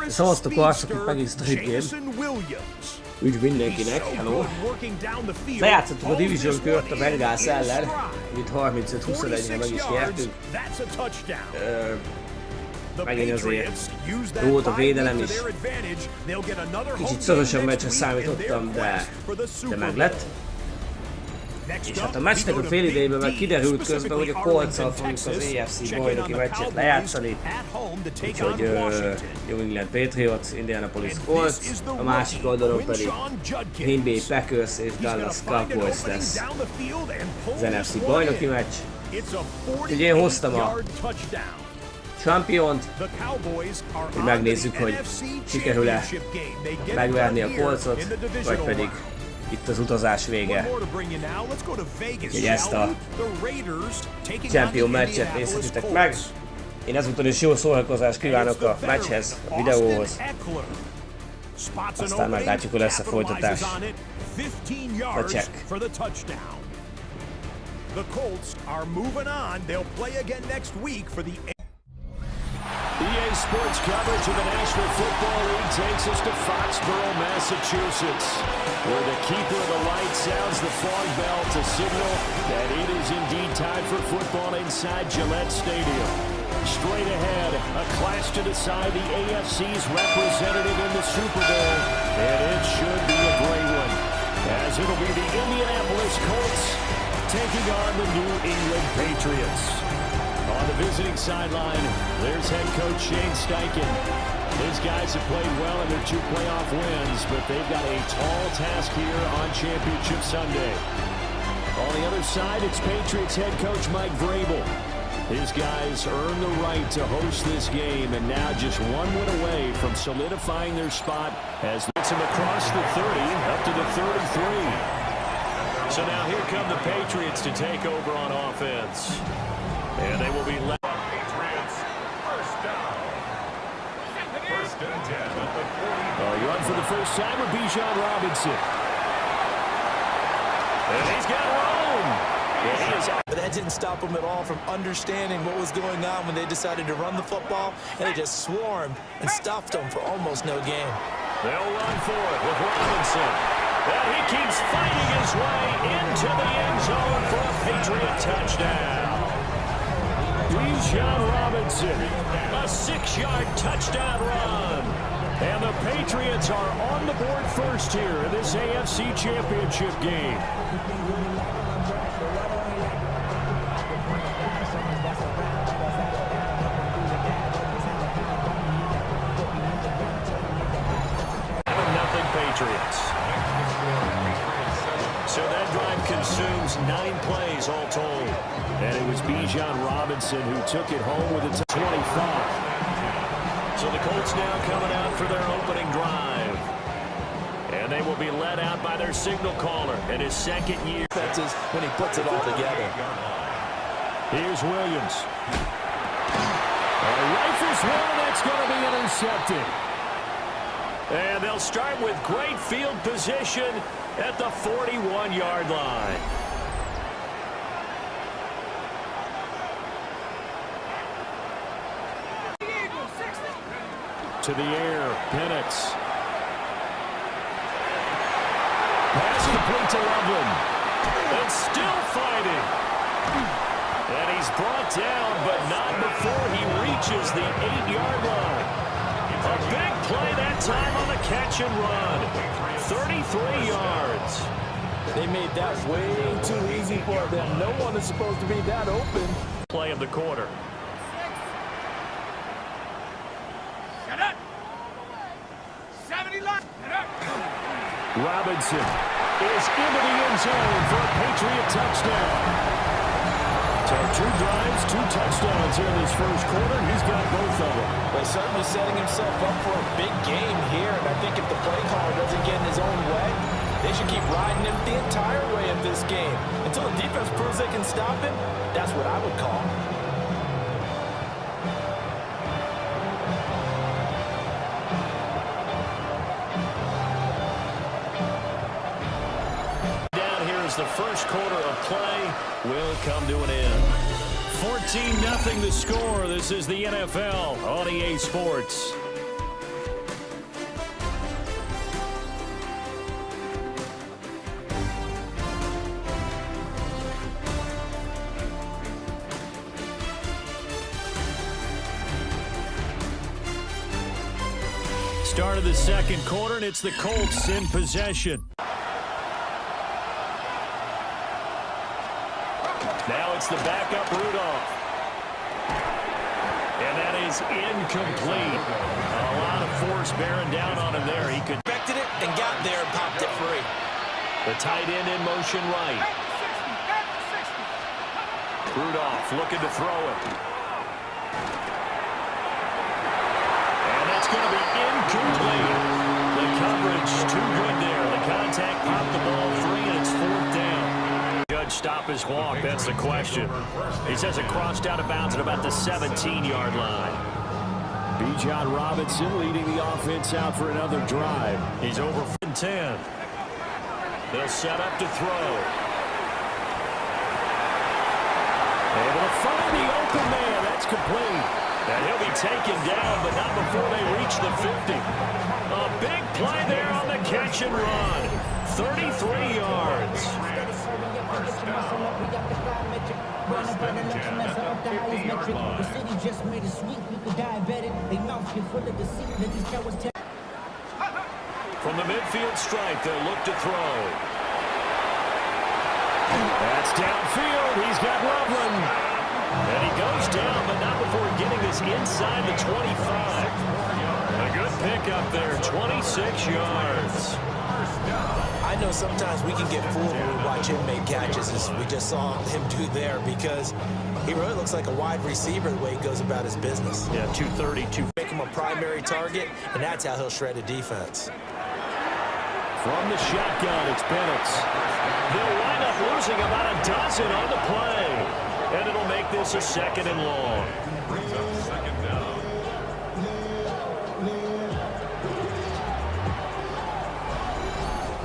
Szavaztok arcok, itt megint Street Game. Üdv mindenkinek, hello! Lejátszottuk a Division kört a Bengals ellen, itt 35-21-re meg is nyertünk. Megint azért jó volt a védelem is. Kicsit szorosabb meccsre számítottam, de meg lett. És hát a meccsnek a fél idejében meg kiderült közben, hogy a Coltszal fogjuk az AFC bajnoki meccset lejátszani. Úgyhogy New England Patriots, Indianapolis Colts, a másik oldalon pedig Green Bay Packers és Dallas Cowboys lesz az NFC bajnoki meccs. Úgyhogy én hoztam a Championt, hogy megnézzük, hogy sikerül-e megverni a Coltsot, vagy pedig itt az utazás vége. Úgyhogy ezt a Champion meccset nézhetitek meg. Én ezúttal is jó szórakozást kívánok a meccshez, a videóhoz. Aztán meglátjuk, hogy lesz a folytatás. A check. EA Sports coverage of the National Football League takes us to Foxborough, Massachusetts, where the keeper of the light sounds the fog bell to signal that it is indeed time for football inside Gillette Stadium. Straight ahead, a clash to decide the AFC's representative in the Super Bowl, and it should be a great one, as it'll be the Indianapolis Colts taking on the New England Patriots. On the visiting sideline, there's head coach Shane Steichen. His guys have played well in their 2 playoff wins, but they've got a tall task here on Championship Sunday. On the other side, it's Patriots head coach Mike Vrabel. His guys earned the right to host this game, and now just 1 win away from solidifying their spot as they him across the 30, up to the 33. So now here come the Patriots to take over on offense. And they will be left. Patriots, first down. First and 10 at the 40. Run for the first time with Bijan Robinson. And he's got room. But that didn't stop them at all from understanding what was going on when they decided to run the football, and they just swarmed and stuffed them for almost no gain. They'll run for it with Robinson. And he keeps fighting his way into the end zone for a Patriot touchdown. Bijan Robinson, a 6-yard touchdown run. And the Patriots are on the board first here in this AFC Championship game. Nothing Patriots. So that drive consumes 9 plays all told. And it was Bijan Robinson who took it home with a 25. So the Colts now coming out for their opening drive. And they will be led out by their signal caller in his 2nd year. When he puts it all together. Here's Williams. Rifles one, that's going to be intercepted. And they'll start with great field position at the 41-yard line. To the air, Penix. Pass complete to Loveland. And still fighting. And he's brought down, but not before he reaches the 8-yard line. A big play that time on the catch and run. 33 yards. They made that way too easy for them. No one is supposed to be that open. Play of the quarter. Robinson is into the end zone for a Patriot touchdown. So 2 drives, 2 touchdowns here in this first quarter. He's got both of them. But certainly setting himself up for a big game here. And I think if the play caller doesn't get in his own way, they should keep riding him the entire way of this game. Until the defense proves they can stop him, that's what I would call. The first quarter of play will come to an end. 14-0 the score. This is the NFL on EA Sports. Start of the second quarter, and it's the Colts in possession. Now it's the backup Rudolph. And that is incomplete. A lot of force bearing down on him there. He could expected it and got there and popped it free. The tight end in motion right. Rudolph looking to throw it. And that's going to be incomplete. The coverage too good there. The contact popped the ball free, and it's 4th down. Judge stop his walk, that's the question. He says it crossed out of bounds at about the 17-yard line. Bijan Robinson leading the offense out for another drive. He's over 10. They'll set up to throw. Able to find the open man. That's complete. And he'll be taken down, but not before they reach the 50. A big play there on the catch and run. 33 yards. From the midfield stripe, they'll look to throw. That's downfield. He's got Loveland. And he goes down, but not before getting this inside the 25. A good pickup there, 26 yards. I know sometimes we can get fooled when we watch him make catches, as we just saw him do there, because he really looks like a wide receiver the way he goes about his business. Yeah, 230, Make him a primary target, and that's how he'll shred a defense. From the shotgun, it's Bennett. They'll wind up losing about a dozen on the play. And it'll make this a 2nd and long.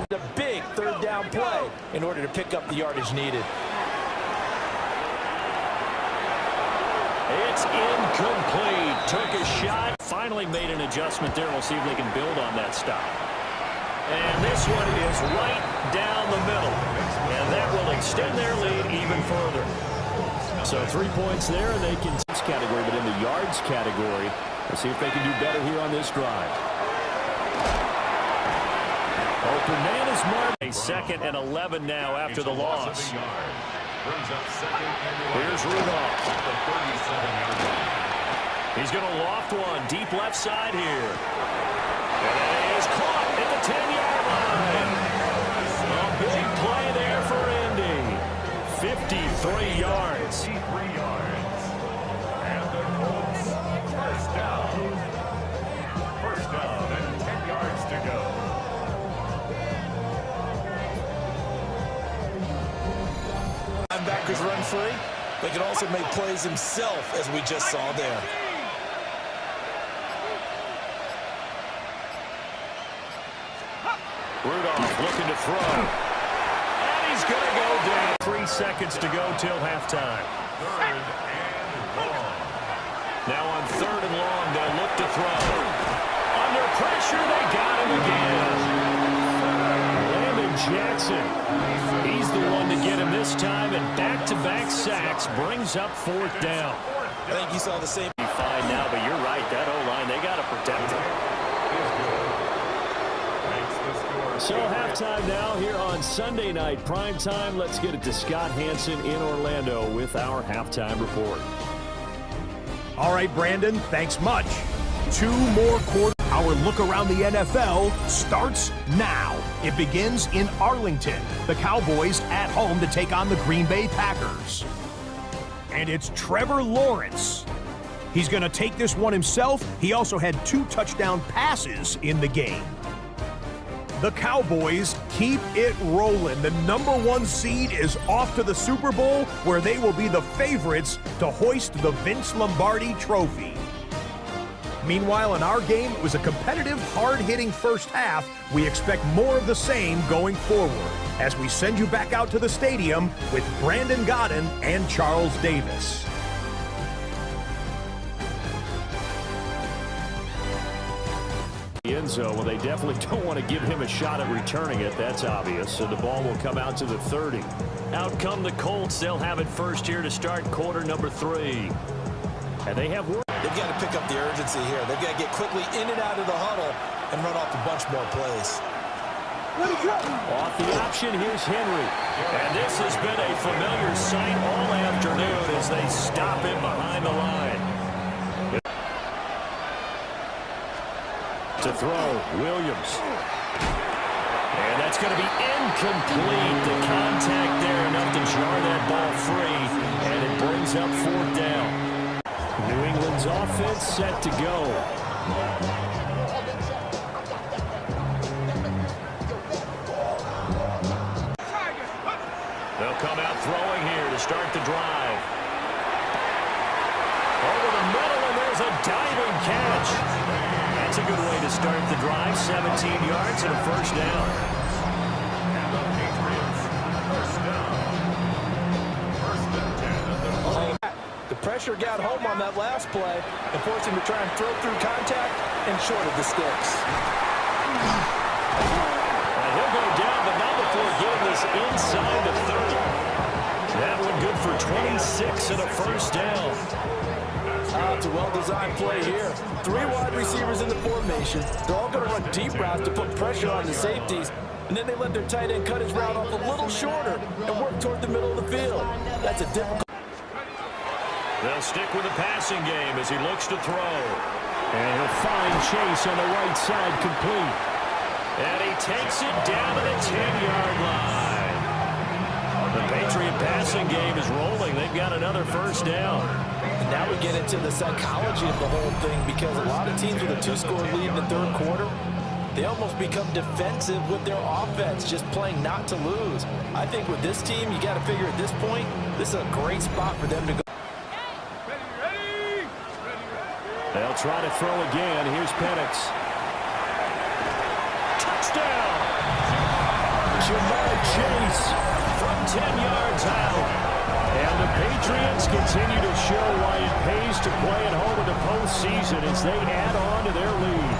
A big 3rd down play in order to pick up the yardage needed. It's incomplete. Took a shot. Finally made an adjustment there. We'll see if they can build on that stop. And this one is right down the middle. And that will extend their lead even further. So 3 points there, and they can this category, but in the yards category, let's see if they can do better here on this drive. Open man is marked. A 2nd and 11 now after the loss. Here's Rudolph. He's going to loft one deep left side here. And it is caught at the 10-yard line. A big play there for Indy. 53 yards. And the Colts, first down. First down and 10 yards to go. Linebackers run free. They can also make plays himself, as we just saw there. Rudolph looking to throw. And he's going to go down. 3 seconds to go till halftime. 3rd and long. Now on 3rd and long, they'll look to throw. Under pressure, they got him again. Landon Jackson. He's the one to get him this time, and back-to-back sacks brings up 4th down. I think you saw the same. Fine now, but you're right. That O-line, they got to protect him. So halftime now here on Sunday night primetime. Let's get it to Scott Hansen in Orlando with our halftime report. All right, Brandon, thanks much. 2 more quarters. Our look around the NFL starts now. It begins in Arlington. The Cowboys at home to take on the Green Bay Packers. And it's Trevor Lawrence. He's going to take this one himself. He also had 2 touchdown passes in the game. The Cowboys keep it rolling. The #1 seed is off to the Super Bowl, where they will be the favorites to hoist the Vince Lombardi Trophy. Meanwhile, in our game, it was a competitive, hard-hitting first half. We expect more of the same going forward as we send you back out to the stadium with Brandon Godden and Charles Davis. end zone. Well, they definitely don't want to give him a shot at returning it. That's obvious. So the ball will come out to the 30. Out come the Colts. They'll have it first here to start quarter number 3. And they have work. They've got to pick up the urgency here. They've got to get quickly in and out of the huddle and run off a bunch more plays. Off the option, here's Henry. And this has been a familiar sight all afternoon as they stop him behind the line. To throw, Williams. And that's going to be incomplete. The contact there enough to jar that ball free. And it brings up 4th down. New England's offense set to go. They'll come out throwing here to start the drive. Over the middle, and there's a diving catch. That's a good way to start the drive. 17 yards and a first down. And the Patriots, first down. First and 10 at the The pressure got home on that last play and forced him to try and throw through contact and short of the sticks. And he'll go down, but not before getting this inside the 30. That one good for 26 and a first down. It's a well-designed play here. 3 wide receivers in the formation. They're all going to run deep routes to put pressure on the safeties. And then they let their tight end cut his route off a little shorter and work toward the middle of the field. That's a difficult. They'll stick with the passing game as he looks to throw. And he'll find Chase on the right side complete. And he takes it down to the 10-yard line. The Patriot passing game is rolling. They've got another first down. And now we get into the psychology of the whole thing, because a lot of teams with a 2-score lead in the 3rd quarter, they almost become defensive with their offense, just playing not to lose. I think with this team, you got to figure at this point, this is a great spot for them to go. They'll try to throw again. Here's Penix. Touchdown! Jamar Chase from 10 yards out. And the Patriots continue to show why it pays to play at home in the postseason as they add on to their lead.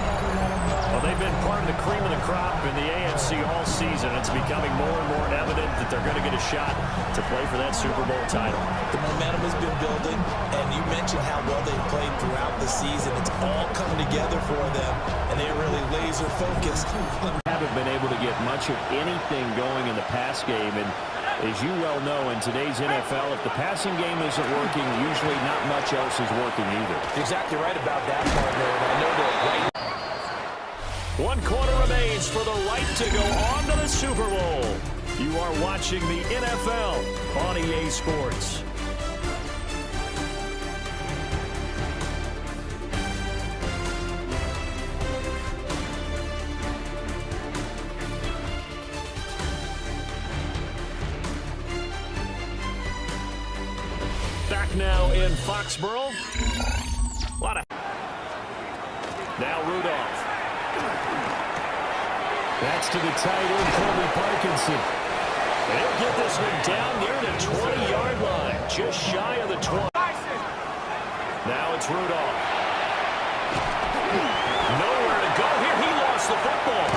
Well, they've been part of the cream of the crop in the AFC all season. It's becoming more and more evident that they're going to get a shot to play for that Super Bowl title. The momentum has been building, and you mentioned how well they've played throughout the season. It's all coming together for them, and they're really laser-focused. Haven't been able to get much of anything going in the pass game, and as you well know, in today's NFL, if the passing game isn't working, usually not much else is working either. You're exactly right about that part there, and I know that right. 1 quarter remains for the right to go on to the Super Bowl. You are watching the NFL on EA Sports. Back now in Foxborough. Now Rudolph. That's to the tight end, Colby Parkinson. And he'll get this one down near the 20-yard line, just shy of the 20. Now it's Rudolph. Nowhere to go here. He lost the football.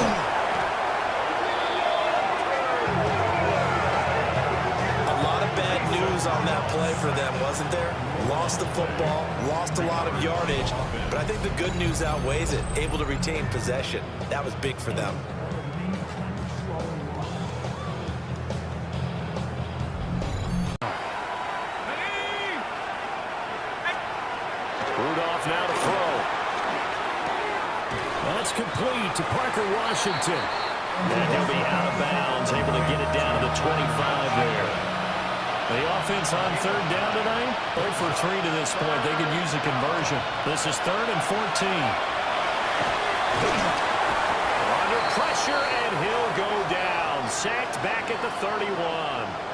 A lot of bad news on that play for them, wasn't there? Lost the football, lost a lot of yardage, but I think the good news outweighs it. Able to retain possession. That was big for them. Rudolph now to throw. That's complete to Parker Washington. And he'll be out of bounds, able to get it down to the 25 there. The offense on 3rd down tonight, 0 for 3 to this point. They could use a conversion. This is 3rd and 14. Under pressure, and he'll go down. Sacked back at the 31.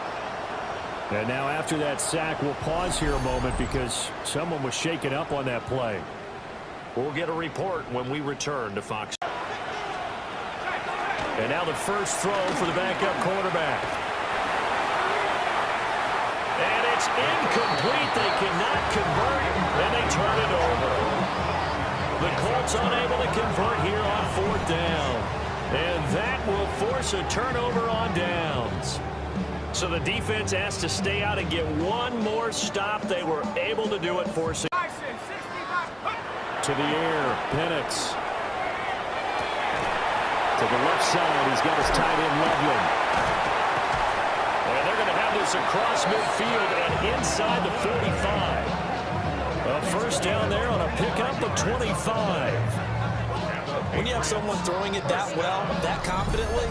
And now after that sack, we'll pause here a moment because someone was shaken up on that play. We'll get a report when we return to Fox. And now the first throw for the backup quarterback. And it's incomplete. They cannot convert, and they turn it over. The Colts unable to convert here on 4th down. And that will force a turnover on downs. So the defense has to stay out and get one more stop. They were able to do it, forcing to the air. Penix to the left side. He's got his tight end Loveland. And they're going to have this across midfield and inside the 45. A first down there on a pickup of 25. When you have someone throwing it that well, that confidently,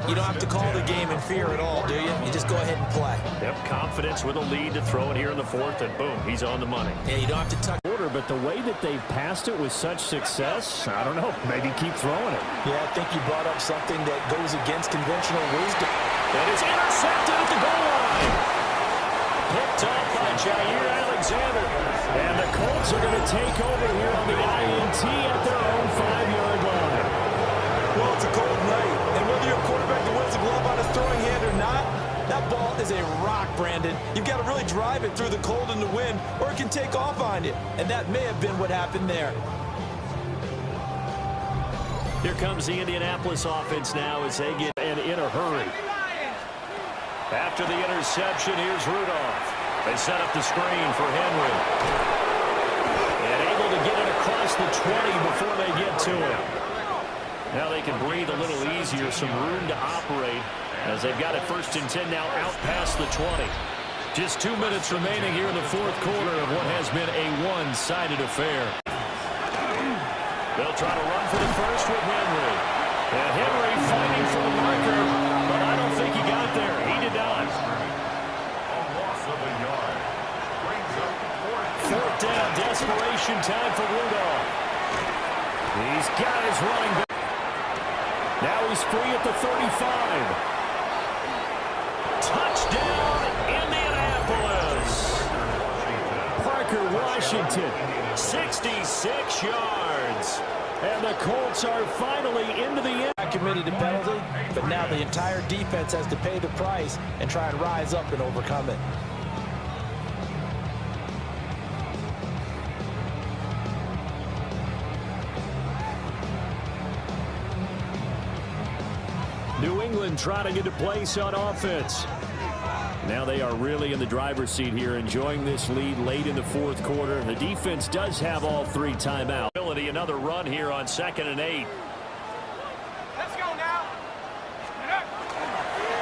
you don't have to call the game in fear at all, do you? You just go ahead and play. Yep, confidence with a lead to throw it here in the 4th, and boom, he's on the money. Yeah, you don't have to tuck. But the way that they've passed it with such success, I don't know, maybe keep throwing it. Yeah, I think you brought up something that goes against conventional wisdom. That is intercepted at the goal line. Picked up by Jair Alexander. And the Colts are going to take over here on the INT at their own 5-yard line. Well, it's a cold night, and whether you're a quarterback that wins the glove on his throwing hand or not, that ball is a rock, Brandon. You've got to really drive it through the cold and the wind, or it can take off on you. And that may have been what happened there. Here comes the Indianapolis offense now as they get in a hurry. After the interception, here's Rudolph. They set up the screen for Henry. And able to get it across the 20 before they get to him. Now they can breathe a little easier, some room to operate as they've got it 1st and 10 now out past the 20. Just 2 minutes remaining here in the 4th quarter of what has been a one-sided affair. They'll try to run for the first with Henry. And Henry fighting for the marker, but I don't think he got there. He did not. A loss of a yard. Brings up 4th down, desperation time for Rudolph. He's got his running back. Now he's free at the 35. Touchdown, Indianapolis. Parker Washington, 66 yards. And the Colts are finally into the end. Committed a penalty, but now the entire defense has to pay the price and try and rise up and overcome it. New England trying to get a place on offense. Now they are really in the driver's seat here, enjoying this lead late in the 4th quarter. The defense does have all 3 timeouts. Another run here on 2nd and 8. Let's go now.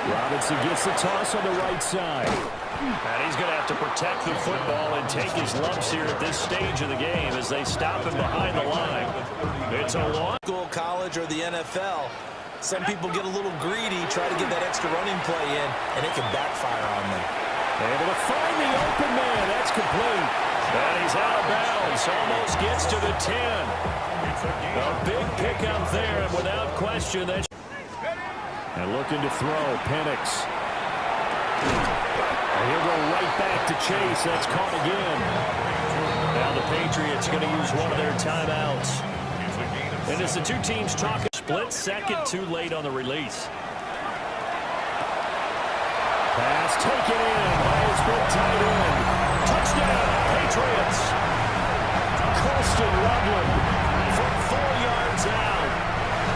Robinson gets the toss on the right side. And he's going to have to protect the football and take his lumps here at this stage of the game as they stop him behind the line. It's a long School, college, or the NFL. Some people get a little greedy, try to get that extra running play in, and it can backfire on them. Able to find the open man. That's complete. And he's out of bounds. Almost gets to the 10. A big pickup there, and without question, that's... And looking to throw, Penix. And he'll go right back to Chase. That's caught again. Now the Patriots going to use one of their timeouts. And as the two teams talk, split second too late on the release. Pass taken in by his big tight end. Touchdown, Patriots. Colston Loveland from 4 yards out.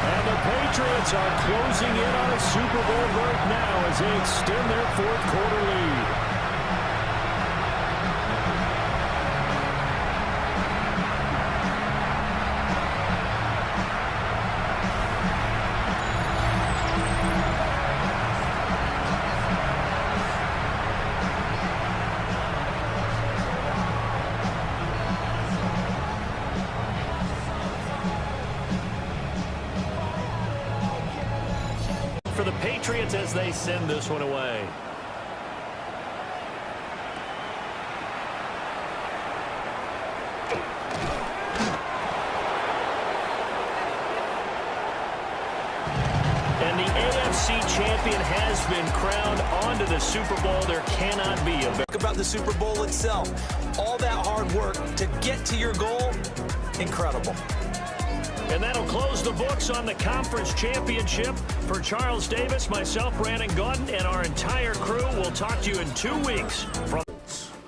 And the Patriots are closing in on a Super Bowl berth now as they extend their 4th quarter lead. For the Patriots as they send this one away. And the AFC champion has been crowned onto the Super Bowl. There cannot be a better. Talk about the Super Bowl itself. All that hard work to get to your goal, incredible. And that'll close the books on the conference championship. For Charles Davis, myself, Brandon Gaudin, and our entire crew, we'll talk to you in 2 weeks.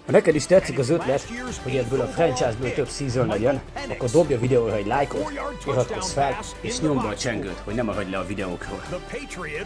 Ha neked is tetszik az ötlet, hogy ebből a franchise-ből több season legyen, akkor dobj a videóra egy lájkot, iratkozz fel, és nyomd be a csengőt, hogy ne maradj le a videókról.